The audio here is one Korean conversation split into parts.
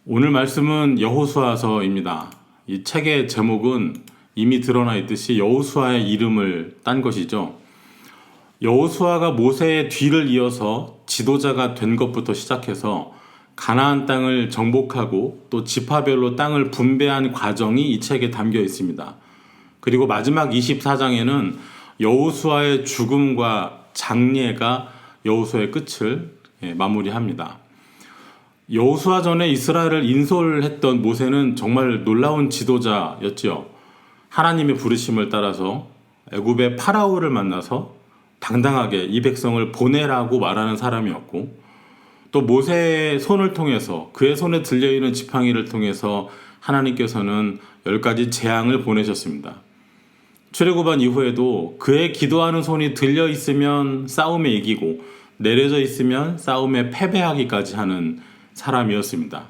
오늘 말씀은 여호수아서입니다. 이 책의 제목은 이미 드러나 있듯이 여호수아의 이름을 딴 것이죠. 여호수아가 모세의 뒤를 이어서 지도자가 된 것부터 시작해서 가나안 땅을 정복하고 또 지파별로 땅을 분배한 과정이 이 책에 담겨 있습니다. 그리고 마지막 24장에는 여호수아의 죽음과 장례가 여호수아의 끝을 마무리합니다. 여호수아 전에 이스라엘을 인솔했던 모세는 정말 놀라운 지도자였지요. 하나님의 부르심을 따라서 애굽의 파라오를 만나서 당당하게 이 백성을 보내라고 말하는 사람이었고, 또 모세의 손을 통해서 그의 손에 들려있는 지팡이를 통해서 하나님께서는 10가지 재앙을 보내셨습니다. 출애굽한 이후에도 그의 기도하는 손이 들려 있으면 싸움에 이기고 내려져 있으면 싸움에 패배하기까지 하는 사람이었습니다.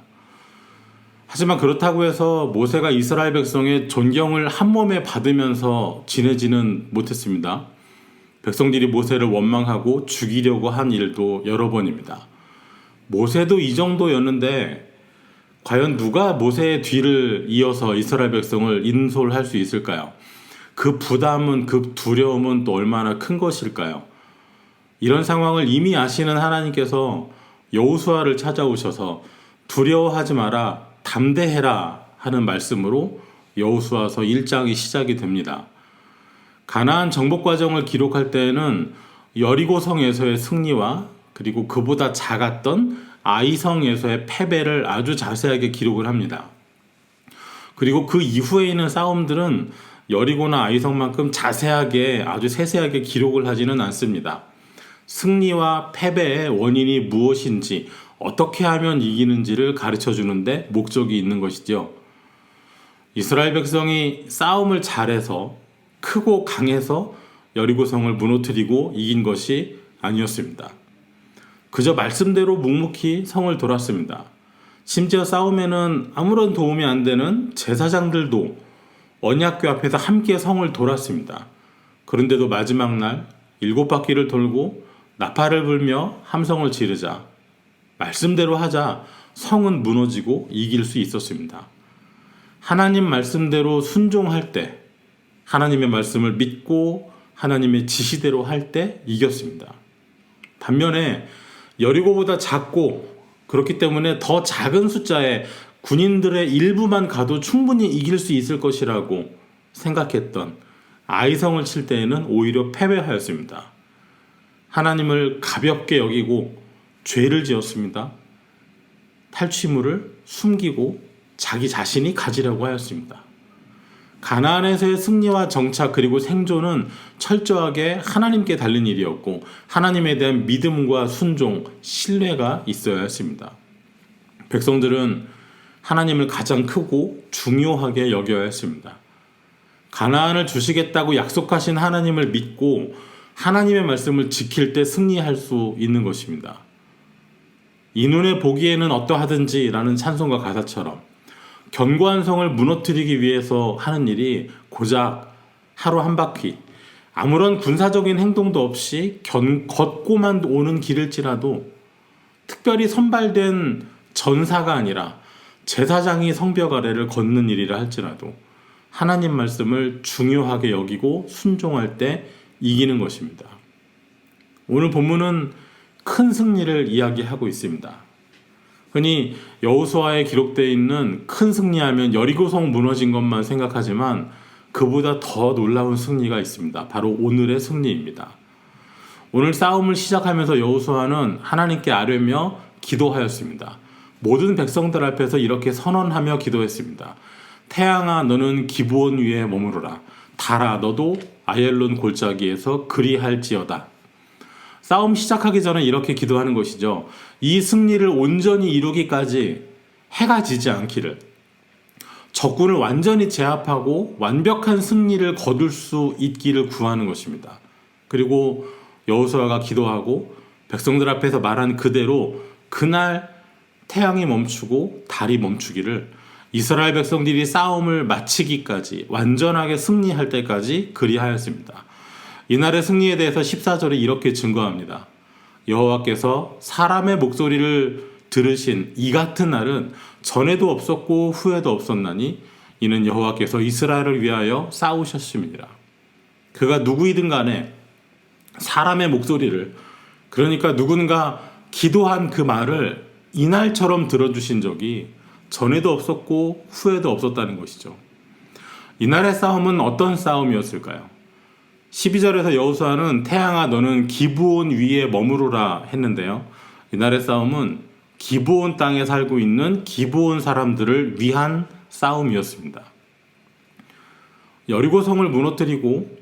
하지만 그렇다고 해서 모세가 이스라엘 백성의 존경을 한 몸에 받으면서 지내지는 못했습니다. 백성들이 모세를 원망하고 죽이려고 한 일도 여러 번입니다. 모세도 이 정도였는데 과연 누가 모세의 뒤를 이어서 이스라엘 백성을 인솔할 수 있을까요? 그 부담은, 그 두려움은 또 얼마나 큰 것일까요? 이런 상황을 이미 아시는 하나님께서 여호수아를 찾아오셔서 두려워하지 마라, 담대해라 하는 말씀으로 여호수아서 1장이 시작이 됩니다. 가나안 정복 과정을 기록할 때에는 여리고성에서의 승리와 그리고 그보다 작았던 아이성에서의 패배를 아주 자세하게 기록을 합니다. 그리고 그 이후에 있는 싸움들은 여리고나 아이성만큼 자세하게 아주 세세하게 기록을 하지는 않습니다. 승리와 패배의 원인이 무엇인지, 어떻게 하면 이기는지를 가르쳐 주는데 목적이 있는 것이죠. 이스라엘 백성이 싸움을 잘해서 크고 강해서 여리고성을 무너뜨리고 이긴 것이 아니었습니다. 그저 말씀대로 묵묵히 성을 돌았습니다. 심지어 싸움에는 아무런 도움이 안 되는 제사장들도 언약궤 앞에서 함께 성을 돌았습니다. 그런데도 마지막 날 7바퀴를 돌고 나팔을 불며 함성을 지르자, 말씀대로 하자 성은 무너지고 이길 수 있었습니다. 하나님 말씀대로 순종할 때, 하나님의 말씀을 믿고 하나님의 지시대로 할 때 이겼습니다. 반면에 여리고보다 작고 그렇기 때문에 더 작은 숫자의 군인들의 일부만 가도 충분히 이길 수 있을 것이라고 생각했던 아이성을 칠 때에는 오히려 패배하였습니다. 하나님을 가볍게 여기고 죄를 지었습니다. 탈취물을 숨기고 자기 자신이 가지려고 하였습니다. 가나안에서의 승리와 정착 그리고 생존은 철저하게 하나님께 달린 일이었고, 하나님에 대한 믿음과 순종, 신뢰가 있어야 했습니다. 백성들은 하나님을 가장 크고 중요하게 여겨야 했습니다. 가나안을 주시겠다고 약속하신 하나님을 믿고 하나님의 말씀을 지킬 때 승리할 수 있는 것입니다. 이 눈에 보기에는 어떠하든지 라는 찬송가 가사처럼 견고한 성을 무너뜨리기 위해서 하는 일이 고작 하루 한 바퀴, 아무런 군사적인 행동도 없이 걷고만 오는 길일지라도, 특별히 선발된 전사가 아니라 제사장이 성벽 아래를 걷는 일이라 할지라도 하나님 말씀을 중요하게 여기고 순종할 때 이기는 것입니다. 오늘 본문은 큰 승리를 이야기하고 있습니다. 흔히 여호수아에 기록되어 있는 큰 승리하면 여리고성 무너진 것만 생각하지만 그보다 더 놀라운 승리가 있습니다. 바로 오늘의 승리입니다. 오늘 싸움을 시작하면서 여호수아는 하나님께 아뢰며 기도하였습니다. 모든 백성들 앞에서 이렇게 선언하며 기도했습니다. 태양아, 너는 기브온 위에 머무르라. 달아, 너도 아얄론 골짜기에서 그리할지어다. 싸움 시작하기 전에 이렇게 기도하는 것이죠. 이 승리를 온전히 이루기까지 해가 지지 않기를, 적군을 완전히 제압하고 완벽한 승리를 거둘 수 있기를 구하는 것입니다. 그리고 여호수아가 기도하고 백성들 앞에서 말한 그대로 그날 태양이 멈추고 달이 멈추기를, 이스라엘 백성들이 싸움을 마치기까지, 완전하게 승리할 때까지 그리하였습니다. 이날의 승리에 대해서 14절에 이렇게 증거합니다. 여호와께서 사람의 목소리를 들으신 이 같은 날은 전에도 없었고 후에도 없었나니 이는 여호와께서 이스라엘을 위하여 싸우셨음이니라. 그가 누구이든 간에 사람의 목소리를, 그러니까 누군가 기도한 그 말을 이날처럼 들어주신 적이 전에도 없었고 후에도 없었다는 것이죠. 이날의 싸움은 어떤 싸움이었을까요? 12절에서 여호수아는 태양아 너는 기브온 위에 머무르라 했는데요. 이날의 싸움은 기브온 땅에 살고 있는 기브온 사람들을 위한 싸움이었습니다. 여리고성을 무너뜨리고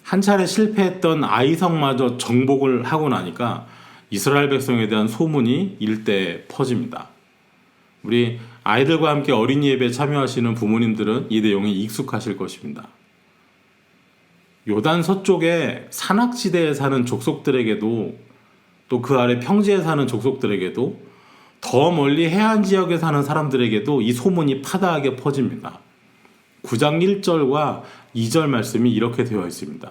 한 차례 실패했던 아이성마저 정복을 하고 나니까 이스라엘 백성에 대한 소문이 일대에 퍼집니다. 우리 아이들과 함께 어린이 예배에 참여하시는 부모님들은 이 내용이 익숙하실 것입니다. 요단 서쪽에 산악지대에 사는 족속들에게도 또 그 아래 평지에 사는 족속들에게도 더 멀리 해안 지역에 사는 사람들에게도 이 소문이 파다하게 퍼집니다. 9장 1절과 2절 말씀이 이렇게 되어 있습니다.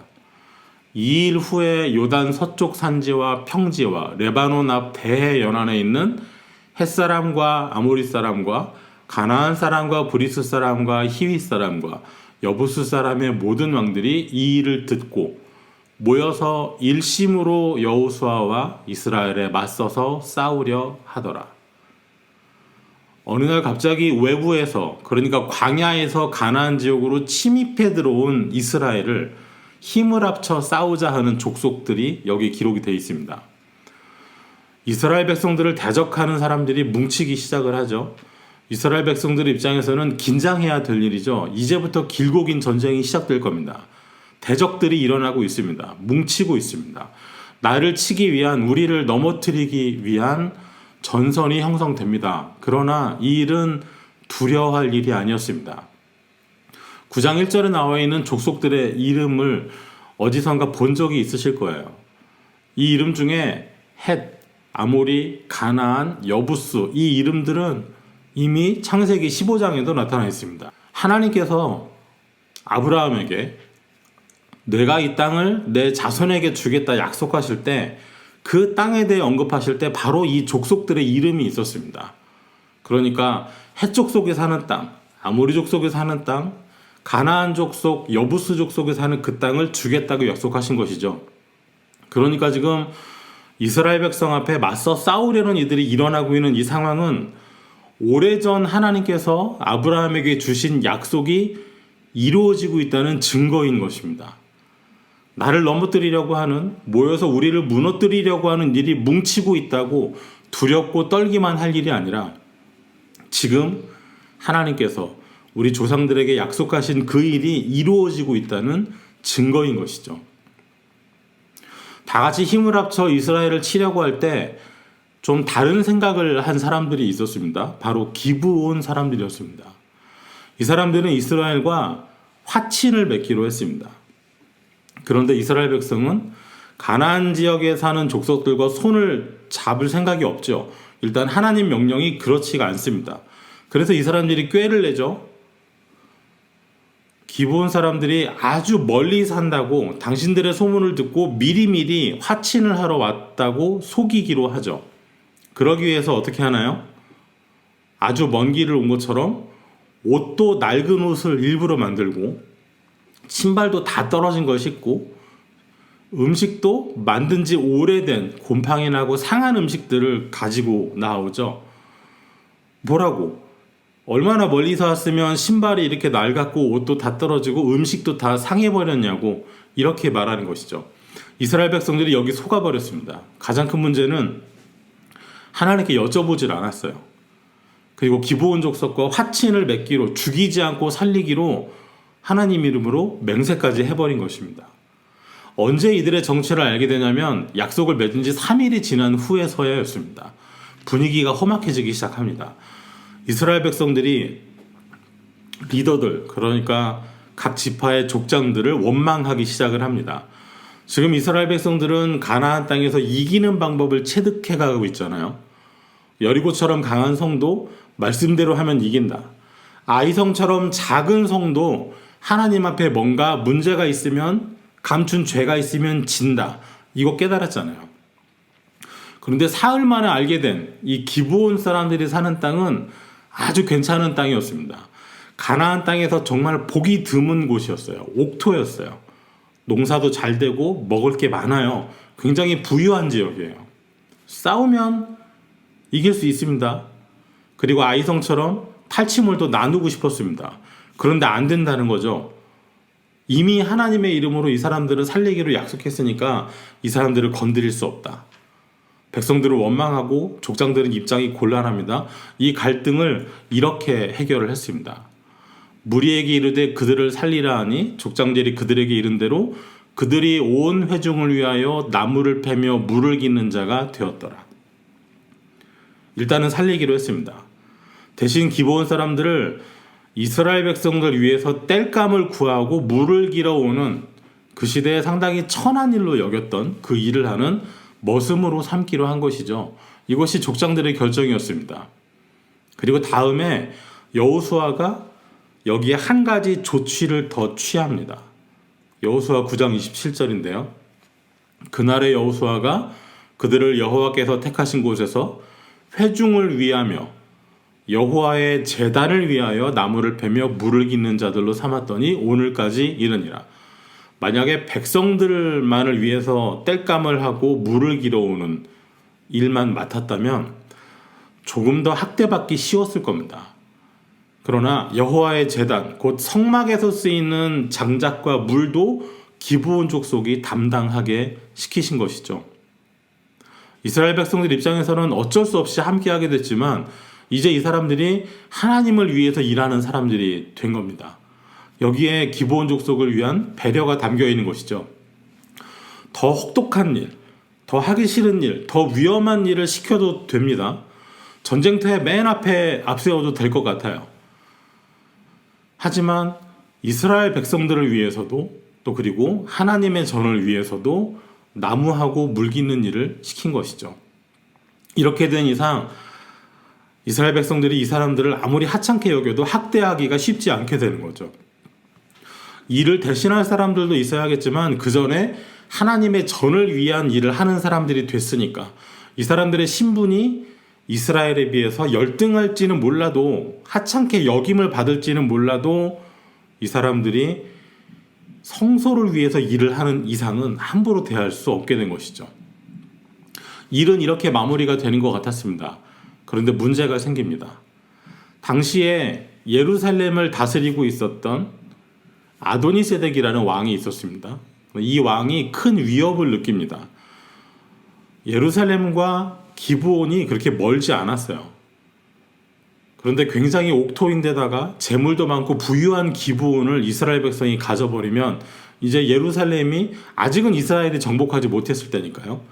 2일 후에 요단 서쪽 산지와 평지와 레바논 앞 대해 연안에 있는 햇사람과 아모리 사람과 가나안 사람과 브리스 사람과 히윗 사람과 여부스 사람의 모든 왕들이 이 일을 듣고 모여서 일심으로 여호수아와 이스라엘에 맞서서 싸우려 하더라. 어느 날 갑자기 외부에서, 그러니까 광야에서 가나안 지역으로 침입해 들어온 이스라엘을 힘을 합쳐 싸우자 하는 족속들이 여기 기록이 되어 있습니다. 이스라엘 백성들을 대적하는 사람들이 뭉치기 시작을 하죠. 이스라엘 백성들 입장에서는 긴장해야 될 일이죠. 이제부터 길고 긴 전쟁이 시작될 겁니다. 대적들이 일어나고 있습니다. 뭉치고 있습니다. 나를 치기 위한, 우리를 넘어뜨리기 위한 전선이 형성됩니다. 그러나 이 일은 두려워할 일이 아니었습니다. 9장 1절에 나와 있는 족속들의 이름을 어디선가 본 적이 있으실 거예요. 이 이름 중에 헷, 아모리, 가나안, 여부스, 이 이름들은 이미 창세기 15장에도 나타나 있습니다. 하나님께서 아브라함에게 내가 이 땅을 내 자손에게 주겠다 약속하실 때 그 땅에 대해 언급하실 때 바로 이 족속들의 이름이 있었습니다. 그러니까 헷 족속에 사는 땅, 아모리 족속에 사는 땅, 가나안 족속, 여부스 족속에 사는 그 땅을 주겠다고 약속하신 것이죠. 그러니까 지금 이스라엘 백성 앞에 맞서 싸우려는 이들이 일어나고 있는 이 상황은 오래전 하나님께서 아브라함에게 주신 약속이 이루어지고 있다는 증거인 것입니다. 나를 넘어뜨리려고 하는, 모여서 우리를 무너뜨리려고 하는 일이 뭉치고 있다고 두렵고 떨기만 할 일이 아니라 지금 하나님께서 우리 조상들에게 약속하신 그 일이 이루어지고 있다는 증거인 것이죠. 다 같이 힘을 합쳐 이스라엘을 치려고 할 때 좀 다른 생각을 한 사람들이 있었습니다. 바로 기브온 사람들이었습니다. 이 사람들은 이스라엘과 화친을 맺기로 했습니다. 그런데 이스라엘 백성은 가나안 지역에 사는 족속들과 손을 잡을 생각이 없죠. 일단 하나님 명령이 그렇지가 않습니다. 그래서 이 사람들이 꾀를 내죠. 기브온 사람들이 아주 멀리 산다고 당신들의 소문을 듣고 미리미리 화친을 하러 왔다고 속이기로 하죠. 그러기 위해서 어떻게 하나요? 아주 먼 길을 온 것처럼 옷도 낡은 옷을 일부러 만들고 신발도 다 떨어진 걸 신고 음식도 만든 지 오래된 곰팡이 나고 상한 음식들을 가지고 나오죠. 뭐라고? 얼마나 멀리서 왔으면 신발이 이렇게 낡았고 옷도 다 떨어지고 음식도 다 상해버렸냐고 이렇게 말하는 것이죠. 이스라엘 백성들이 여기 속아버렸습니다. 가장 큰 문제는 하나님께 여쭤보질 않았어요. 그리고 기브온 족속과 화친을 맺기로, 죽이지 않고 살리기로 하나님 이름으로 맹세까지 해버린 것입니다. 언제 이들의 정체를 알게 되냐면 약속을 맺은 지 3일이 지난 후에서야였습니다. 분위기가 험악해지기 시작합니다. 이스라엘 백성들이 리더들, 그러니까 각 지파의 족장들을 원망하기 시작을 합니다. 지금 이스라엘 백성들은 가나안 땅에서 이기는 방법을 체득해 가고 있잖아요. 여리고처럼 강한 성도 말씀대로 하면 이긴다. 아이성처럼 작은 성도 하나님 앞에 뭔가 문제가 있으면, 감춘 죄가 있으면 진다. 이거 깨달았잖아요. 그런데 사흘 만에 알게 된 이 기브온 사람들이 사는 땅은 아주 괜찮은 땅이었습니다. 가나안 땅에서 정말 보기 드문 곳이었어요. 옥토였어요. 농사도 잘 되고 먹을 게 많아요. 굉장히 부유한 지역이에요. 싸우면 이길 수 있습니다. 그리고 아이성처럼 탈취물도 나누고 싶었습니다. 그런데 안 된다는 거죠. 이미 하나님의 이름으로 이 사람들을 살리기로 약속했으니까 이 사람들을 건드릴 수 없다. 백성들을 원망하고 족장들은 입장이 곤란합니다. 이 갈등을 이렇게 해결을 했습니다. 무리에게 이르되 그들을 살리라 하니 족장들이 그들에게 이른 대로 그들이 온 회중을 위하여 나무를 패며 물을 깃는 자가 되었더라. 일단은 살리기로 했습니다. 대신 기브온 사람들을 이스라엘 백성들 위해서 땔감을 구하고 물을 길어오는 그 시대에 상당히 천한 일로 여겼던 그 일을 하는 머슴으로 삼기로 한 것이죠. 이것이 족장들의 결정이었습니다. 그리고 다음에 여호수아가 여기에 한 가지 조치를 더 취합니다. 여호수아 9장 27절인데요. 그날의 여호수아가 그들을 여호와께서 택하신 곳에서 회중을 위하며 여호와의 제단을 위하여 나무를 패며 물을 깃는 자들로 삼았더니 오늘까지 이르니라. 만약에 백성들만을 위해서 땔감을 하고 물을 길어오는 일만 맡았다면 조금 더 학대받기 쉬웠을 겁니다. 그러나 여호와의 제단, 곧 성막에서 쓰이는 장작과 물도 기브온 족속이 담당하게 시키신 것이죠. 이스라엘 백성들 입장에서는 어쩔 수 없이 함께하게 됐지만 이제 이 사람들이 하나님을 위해서 일하는 사람들이 된 겁니다. 여기에 기브온 족속을 위한 배려가 담겨 있는 것이죠. 더 혹독한 일, 더 하기 싫은 일, 더 위험한 일을 시켜도 됩니다. 전쟁터의 맨 앞에 앞세워도 될 것 같아요. 하지만 이스라엘 백성들을 위해서도 또 그리고 하나님의 전을 위해서도 나무하고 물 깃는 일을 시킨 것이죠. 이렇게 된 이상 이스라엘 백성들이 이 사람들을 아무리 하찮게 여겨도 학대하기가 쉽지 않게 되는 거죠. 이를 대신할 사람들도 있어야겠지만 그 전에 하나님의 전을 위한 일을 하는 사람들이 됐으니까 이 사람들의 신분이 이스라엘에 비해서 열등할지는 몰라도 하찮게 여김을 받을지는 몰라도 이 사람들이 성소를 위해서 일을 하는 이상은 함부로 대할 수 없게 된 것이죠. 일은 이렇게 마무리가 되는 것 같았습니다. 그런데 문제가 생깁니다. 당시에 예루살렘을 다스리고 있었던 아도니세덱이라는 왕이 있었습니다. 이 왕이 큰 위협을 느낍니다. 예루살렘과 기브온이 그렇게 멀지 않았어요. 그런데 굉장히 옥토인데다가 재물도 많고 부유한 기브온을 이스라엘 백성이 가져버리면 이제 예루살렘이 아직은 이스라엘이 정복하지 못했을 때니까요.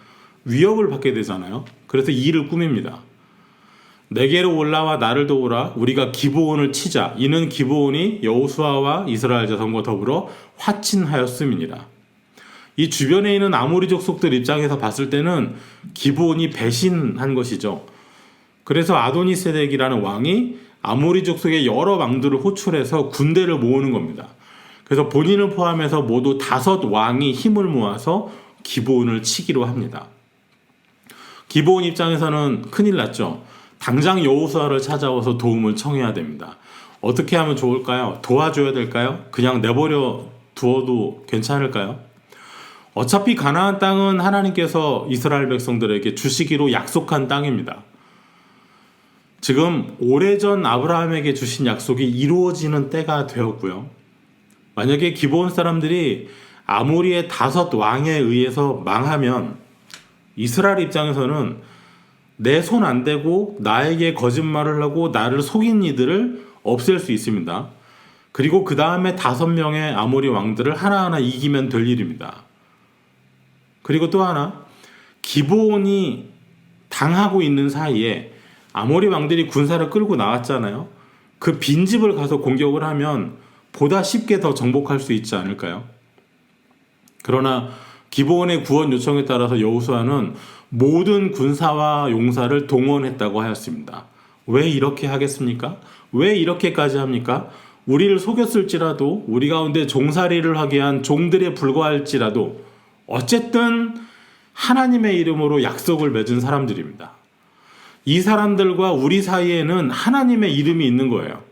위협을 받게 되잖아요. 그래서 이 일을 꾸밉니다. 내게로 올라와 나를 도우라. 우리가 기브온을 치자. 이는 기브온이 여호수아와 이스라엘 자손과 더불어 화친하였음이니라. 이 주변에 있는 아모리 족속들 입장에서 봤을 때는 기브온이 배신한 것이죠. 그래서 아도니세덱이라는 왕이 아모리 족속의 여러 왕들을 호출해서 군대를 모으는 겁니다. 그래서 본인을 포함해서 모두 5 왕이 힘을 모아서 기브온을 치기로 합니다. 기브온 입장에서는 큰일 났죠. 당장 여호수아를 찾아와서 도움을 청해야 됩니다. 어떻게 하면 좋을까요? 도와줘야 될까요? 그냥 내버려 두어도 괜찮을까요? 어차피 가나안 땅은 하나님께서 이스라엘 백성들에게 주시기로 약속한 땅입니다. 지금 오래전 아브라함에게 주신 약속이 이루어지는 때가 되었고요. 만약에 기브온 사람들이 아모리의 5 왕에 의해서 망하면 이스라엘 입장에서는 내 손 안 대고 나에게 거짓말을 하고 나를 속인 이들을 없앨 수 있습니다. 그리고 그 다음에 5명의 아모리 왕들을 하나하나 이기면 될 일입니다. 그리고 또 하나, 기브온이 당하고 있는 사이에 아모리 왕들이 군사를 끌고 나왔잖아요. 그 빈집을 가서 공격을 하면 보다 쉽게 더 정복할 수 있지 않을까요? 그러나 기브온의 구원 요청에 따라서 여호수아는 모든 군사와 용사를 동원했다고 하였습니다. 왜 이렇게 하겠습니까? 왜 이렇게까지 합니까? 우리를 속였을지라도 우리 가운데 종살이를 하게 한 종들에 불과할지라도 어쨌든 하나님의 이름으로 약속을 맺은 사람들입니다. 이 사람들과 우리 사이에는 하나님의 이름이 있는 거예요.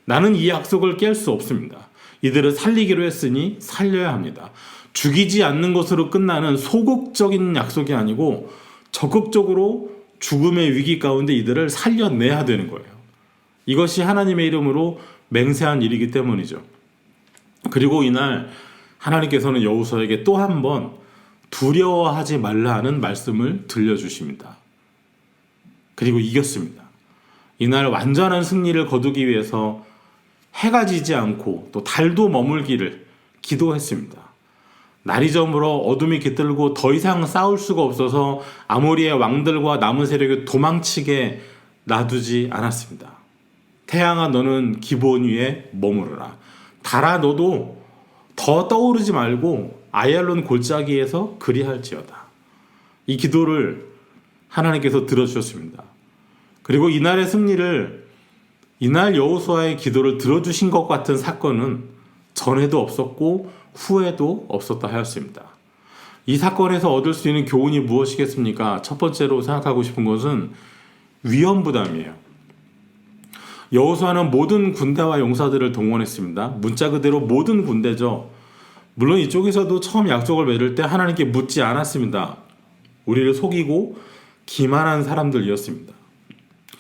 나는 이 약속을 깰 수 없습니다. 이들을 살리기로 했으니 살려야 합니다. 죽이지 않는 것으로 끝나는 소극적인 약속이 아니고 적극적으로 죽음의 위기 가운데 이들을 살려내야 되는 거예요. 이것이 하나님의 이름으로 맹세한 일이기 때문이죠. 그리고 이날 하나님께서는 여호수아에게 또 한 번 두려워하지 말라는 말씀을 들려주십니다. 그리고 이겼습니다. 이날 완전한 승리를 거두기 위해서 해가 지지 않고 또 달도 머물기를 기도했습니다. 날이 저물어 어둠이 깃들고 더 이상 싸울 수가 없어서 아모리의 왕들과 남은 세력이 도망치게 놔두지 않았습니다. 태양아 너는 기브온 위에 머무르라. 달아 너도 더 떠오르지 말고 아얄론 골짜기에서 그리할지어다. 이 기도를 하나님께서 들어주셨습니다. 그리고 이날의 승리를 이날 여호수아의 기도를 들어주신 것 같은 사건은 전에도 없었고 후에도 없었다 하였습니다. 이 사건에서 얻을 수 있는 교훈이 무엇이겠습니까? 첫 번째로 생각하고 싶은 것은 위험부담이에요. 여호수아는 모든 군대와 용사들을 동원했습니다. 문자 그대로 모든 군대죠. 물론 이쪽에서도 처음 약속을 맺을 때 하나님께 묻지 않았습니다. 우리를 속이고 기만한 사람들이었습니다.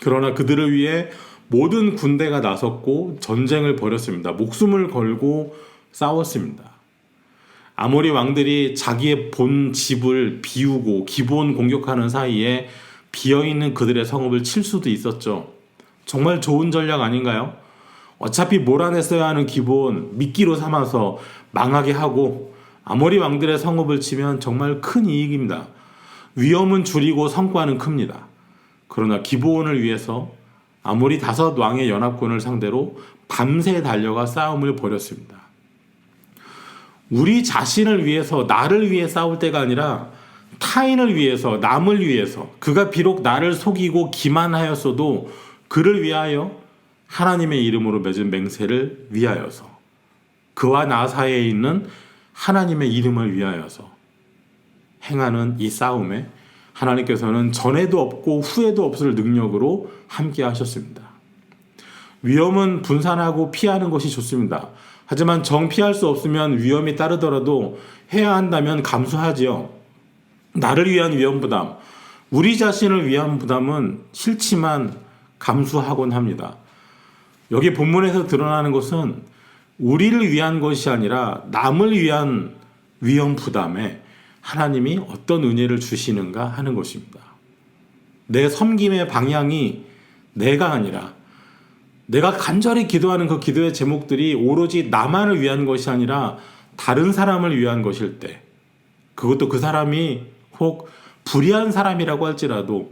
그러나 그들을 위해 모든 군대가 나섰고 전쟁을 벌였습니다. 목숨을 걸고 싸웠습니다. 아모리 왕들이 자기의 본 집을 비우고 기브온 공격하는 사이에 비어있는 그들의 성읍을 칠 수도 있었죠. 정말 좋은 전략 아닌가요? 어차피 몰아냈어야 하는 기브온 미끼로 삼아서 망하게 하고 아모리 왕들의 성읍을 치면 정말 큰 이익입니다. 위험은 줄이고 성과는 큽니다. 그러나 기브온을 위해서 아모리 5왕의 연합군을 상대로 밤새 달려가 싸움을 벌였습니다. 우리 자신을 위해서 나를 위해 싸울 때가 아니라 타인을 위해서 남을 위해서 그가 비록 나를 속이고 기만하였어도 그를 위하여 하나님의 이름으로 맺은 맹세를 위하여서 그와 나 사이에 있는 하나님의 이름을 위하여서 행하는 이 싸움에 하나님께서는 전에도 없고 후에도 없을 능력으로 함께 하셨습니다. 위험은 분산하고 피하는 것이 좋습니다. 하지만 정피할 수 없으면 위험이 따르더라도 해야 한다면 감수하지요. 나를 위한 위험 부담, 우리 자신을 위한 부담은 싫지만 감수하곤 합니다. 여기 본문에서 드러나는 것은 우리를 위한 것이 아니라 남을 위한 위험 부담에 하나님이 어떤 은혜를 주시는가 하는 것입니다. 내 섬김의 방향이 내가 아니라 내가 간절히 기도하는 그 기도의 제목들이 오로지 나만을 위한 것이 아니라 다른 사람을 위한 것일 때, 그것도 그 사람이 혹 불의한 사람이라고 할지라도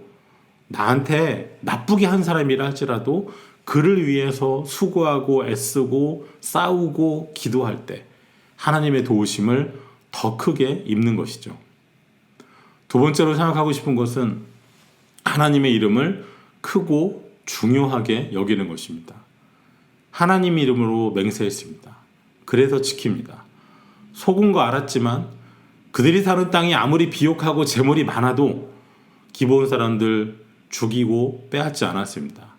나한테 나쁘게 한 사람이라 할지라도 그를 위해서 수고하고 애쓰고 싸우고 기도할 때 하나님의 도우심을 더 크게 입는 것이죠. 두 번째로 생각하고 싶은 것은 하나님의 이름을 크고 중요하게 여기는 것입니다. 하나님 이름으로 맹세했습니다. 그래서 지킵니다. 속은 거 알았지만 그들이 사는 땅이 아무리 비옥하고 재물이 많아도 기브온 사람들 죽이고 빼앗지 않았습니다.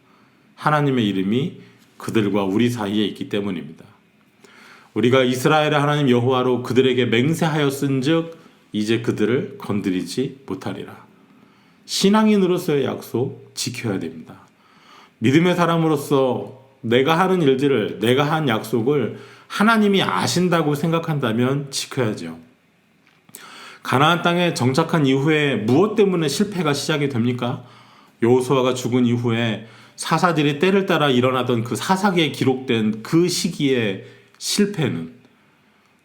하나님의 이름이 그들과 우리 사이에 있기 때문입니다. 우리가 이스라엘의 하나님 여호와로 그들에게 맹세하였은즉 이제 그들을 건드리지 못하리라. 신앙인으로서의 약속 지켜야 됩니다. 믿음의 사람으로서 내가 하는 일들을, 내가 한 약속을 하나님이 아신다고 생각한다면 지켜야죠. 가나안 땅에 정착한 이후에 무엇 때문에 실패가 시작이 됩니까? 여호수아가 죽은 이후에 사사들이 때를 따라 일어나던 그 사사기에 기록된 그 시기의 실패는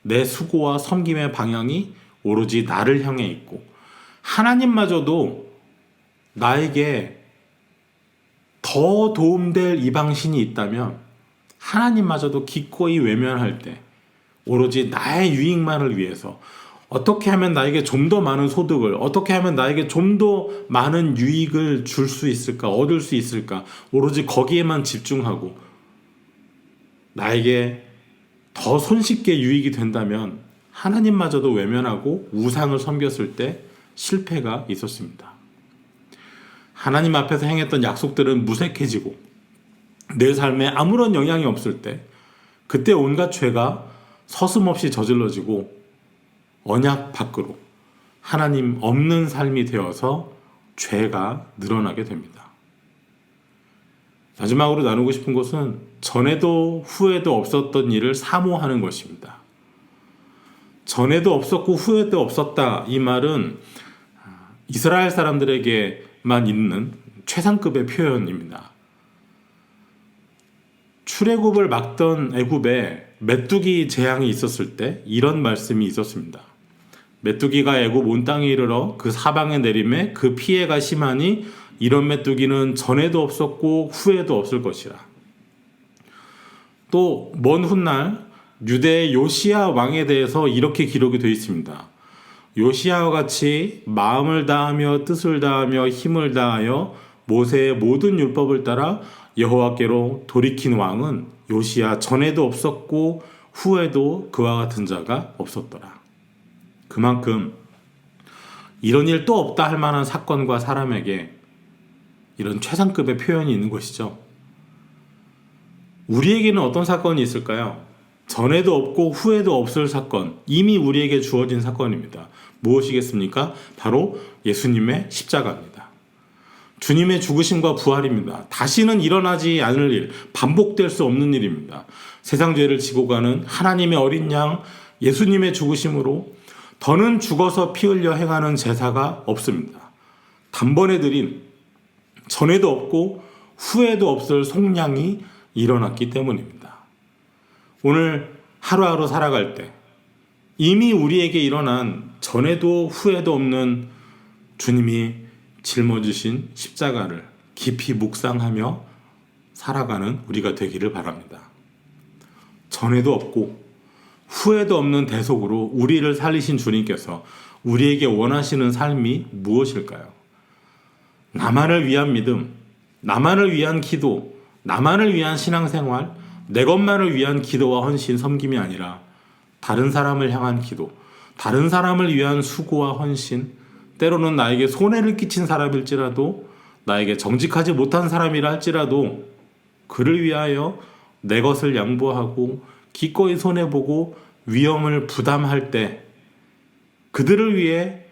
내 수고와 섬김의 방향이 오로지 나를 향해 있고 하나님마저도 나에게 더 도움될 이방신이 있다면 하나님마저도 기꺼이 외면할 때 오로지 나의 유익만을 위해서 어떻게 하면 나에게 좀 더 많은 소득을, 어떻게 하면 나에게 좀 더 많은 유익을 줄 수 있을까, 얻을 수 있을까, 오로지 거기에만 집중하고 나에게 더 손쉽게 유익이 된다면 하나님마저도 외면하고 우상을 섬겼을 때 실패가 있었습니다. 하나님 앞에서 행했던 약속들은 무색해지고 내 삶에 아무런 영향이 없을 때 그때 온갖 죄가 서슴없이 저질러지고 언약 밖으로 하나님 없는 삶이 되어서 죄가 늘어나게 됩니다. 마지막으로 나누고 싶은 것은 전에도 후에도 없었던 일을 사모하는 것입니다. 전에도 없었고 후에도 없었다, 이 말은 이스라엘 사람들에게만 있는 최상급의 표현입니다. 출애굽을 막던 애굽에 메뚜기 재앙이 있었을 때 이런 말씀이 있었습니다. 메뚜기가 애굽 온 땅에 이르러 그 사방에 내림에 그 피해가 심하니 이런 메뚜기는 전에도 없었고 후에도 없을 것이라. 또 먼 훗날 유대의 요시야 왕에 대해서 이렇게 기록이 되어 있습니다. 요시야와 같이 마음을 다하며 뜻을 다하며 힘을 다하여 모세의 모든 율법을 따라 여호와께로 돌이킨 왕은 요시야 전에도 없었고 후에도 그와 같은 자가 없었더라. 그만큼 이런 일 또 없다 할 만한 사건과 사람에게 이런 최상급의 표현이 있는 것이죠. 우리에게는 어떤 사건이 있을까요? 전에도 없고 후에도 없을 사건, 이미 우리에게 주어진 사건입니다. 무엇이겠습니까? 바로 예수님의 십자가입니다. 주님의 죽으심과 부활입니다. 다시는 일어나지 않을 일, 반복될 수 없는 일입니다. 세상 죄를 지고 가는 하나님의 어린 양 예수님의 죽으심으로 더는 죽어서 피 흘려 행하는 제사가 없습니다. 단번에 드린 전에도 없고 후에도 없을 속량이 일어났기 때문입니다. 오늘 하루하루 살아갈 때 이미 우리에게 일어난 전에도 후에도 없는 주님이 짊어지신 십자가를 깊이 묵상하며 살아가는 우리가 되기를 바랍니다. 전에도 없고 후에도 없는 대속으로 우리를 살리신 주님께서 우리에게 원하시는 삶이 무엇일까요? 나만을 위한 믿음, 나만을 위한 기도, 나만을 위한 신앙생활, 내 것만을 위한 기도와 헌신, 섬김이 아니라 다른 사람을 향한 기도, 다른 사람을 위한 수고와 헌신, 때로는 나에게 손해를 끼친 사람일지라도, 나에게 정직하지 못한 사람이라 할지라도 그를 위하여 내 것을 양보하고 기꺼이 손해보고 위험을 부담할 때 그들을 위해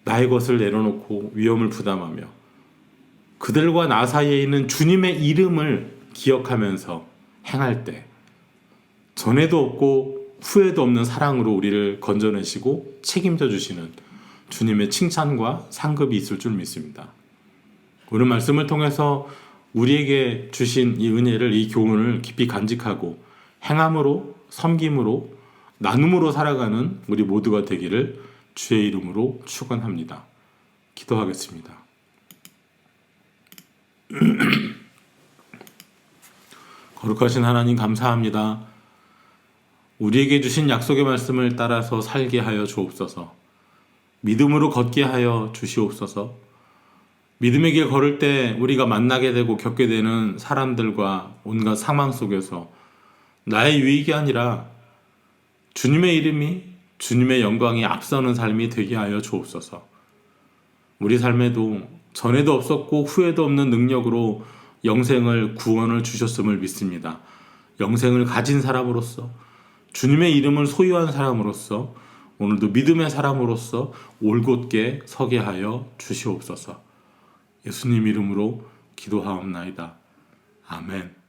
나의 것을 내려놓고 위험을 부담하며 그들과 나 사이에 있는 주님의 이름을 기억하면서 행할 때 전에도 없고 후에도 없는 사랑으로 우리를 건져내시고 책임져 주시는 주님의 칭찬과 상급이 있을 줄 믿습니다. 오늘 말씀을 통해서 우리에게 주신 이 은혜를, 이 교훈을 깊이 간직하고 행함으로, 섬김으로, 나눔으로 살아가는 우리 모두가 되기를 주의 이름으로 축원합니다. 기도하겠습니다. 거룩하신 하나님 감사합니다. 우리에게 주신 약속의 말씀을 따라서 살게 하여 주옵소서. 믿음으로 걷게 하여 주시옵소서. 믿음의 길 걸을 때 우리가 만나게 되고 겪게 되는 사람들과 온갖 상황 속에서 나의 유익이 아니라 주님의 이름이, 주님의 영광이 앞서는 삶이 되게 하여 주옵소서. 우리 삶에도 전에도 없었고 후에도 없는 능력으로 영생을, 구원을 주셨음을 믿습니다. 영생을 가진 사람으로서, 주님의 이름을 소유한 사람으로서, 오늘도 믿음의 사람으로서 올곧게 서게 하여 주시옵소서. 예수님 이름으로 기도하옵나이다. 아멘.